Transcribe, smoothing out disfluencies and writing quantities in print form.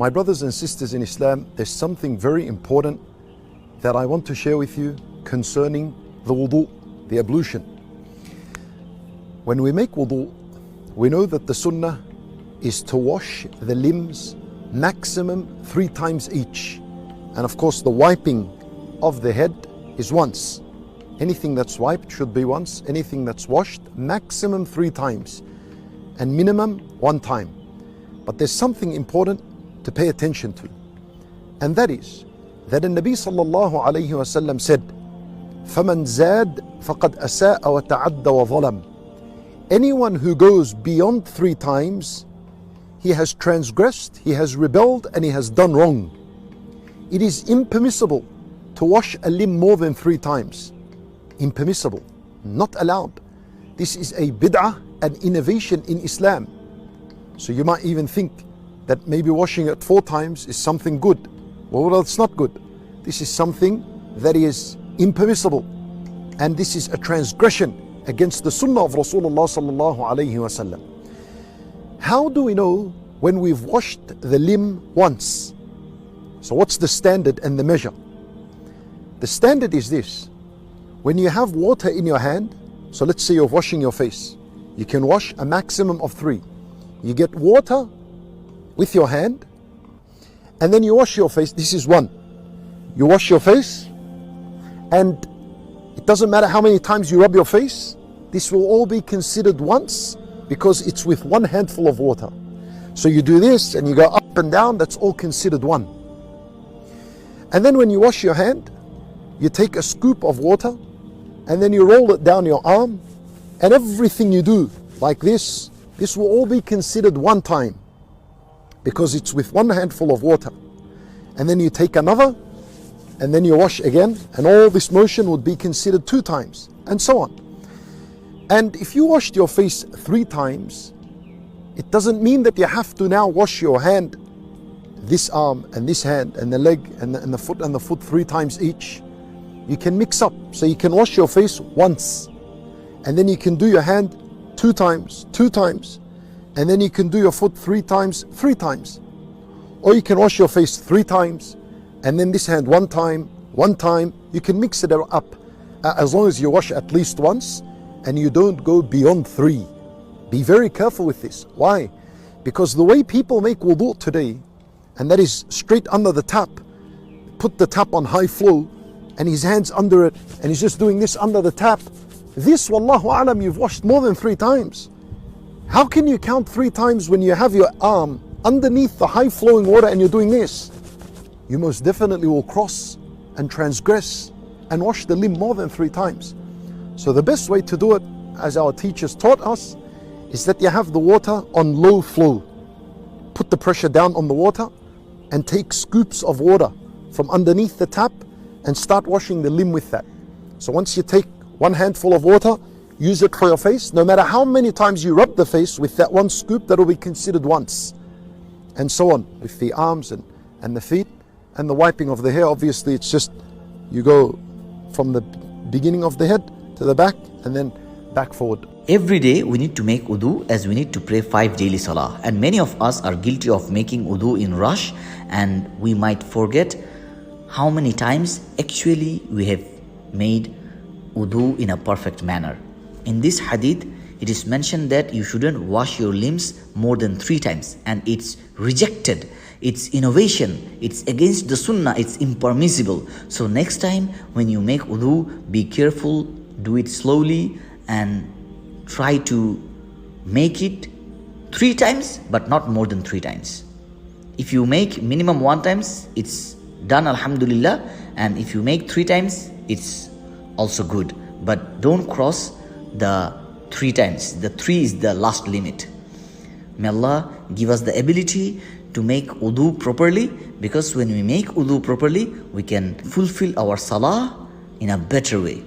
My brothers and sisters in Islam, there's something very important that I want to share with you concerning the wudu, the ablution. When we make wudu, we know that the sunnah is to wash the limbs maximum 3 times each. And of course the wiping of the head is once. Anything that's wiped should be once. Anything that's washed, maximum 3 times. And minimum 1 time. But there's something important to pay attention to. And that is that the Nabi sallallahu alayhi wa sallam said, فَمَنْ زَادَ فَقَدْ أَسَاءَ وَتَعَدَّ وَظَلَمَ. Anyone who goes beyond 3 times, he has transgressed, he has rebelled, and he has done wrong. It is impermissible to wash a limb more than 3 times. Impermissible, not allowed. This is a bid'ah, an innovation in Islam. So you might even think that maybe washing it 4 times is something good. Well, it's not good. This is something that is impermissible. And this is a transgression against the sunnah of Rasulullah sallallahu alayhi wa sallam. How do we know when we've washed the limb once? So what's the standard and the measure? The standard is this. When you have water in your hand, so let's say you're washing your face. You can wash a maximum of 3. You get water with your hand, and then you wash your face. This is 1. You wash your face, and it doesn't matter how many times you rub your face, this will all be considered once because it's with 1 handful of water. So you do this and you go up and down, that's all considered 1. And then when you wash your hand, you take a scoop of water and then you roll it down your arm, and everything you do like this will all be considered 1 time because it's with 1 handful of water. And then you take another and then you wash again, and all this motion would be considered 2 times, and so on. And if you washed your face 3 times, it doesn't mean that you have to now wash your hand, this arm and this hand and the leg and the foot 3 times each. You can mix up. So you can wash your face once, and then you can do your hand 2 times, and then you can do your foot 3 times. Or you can wash your face 3 times, and then this hand 1 time. You can mix it up as long as you wash at least once and you don't go beyond 3. Be very careful with this. Why? Because the way people make wudu today, and that is straight under the tap, put the tap on high flow and his hands under it and he's just doing this under the tap. This, wallahu alam, you've washed more than 3 times. How can you count 3 times when you have your arm underneath the high flowing water and you're doing this? You most definitely will cross and transgress and wash the limb more than 3 times. So the best way to do it, as our teachers taught us, is that you have the water on low flow. Put the pressure down on the water and take scoops of water from underneath the tap and start washing the limb with that. So once you take 1 handful of water, use it for your face. No matter how many times you rub the face with that 1 scoop, that will be considered once. And so on with the arms and the feet. And the wiping of the hair, obviously it's just, you go from the beginning of the head to the back and then back forward. Every day we need to make wudu, as we need to pray 5 daily salah. And many of us are guilty of making wudu in rush, and we might forget how many times actually we have made wudu in a perfect manner. In this hadith, it is mentioned that you shouldn't wash your limbs more than 3 times, and it's rejected. It's innovation, it's against the sunnah, it's impermissible. So next time when you make wudu, be careful, do it slowly, and try to make it 3 times, but not more than 3 times. If you make minimum 1 times, it's done, alhamdulillah. And if you make 3 times, it's also good. But don't cross the 3 times. The 3 is the last limit. May Allah give us the ability to make wudu properly, because when we make wudu properly, we can fulfill our salah in a better way.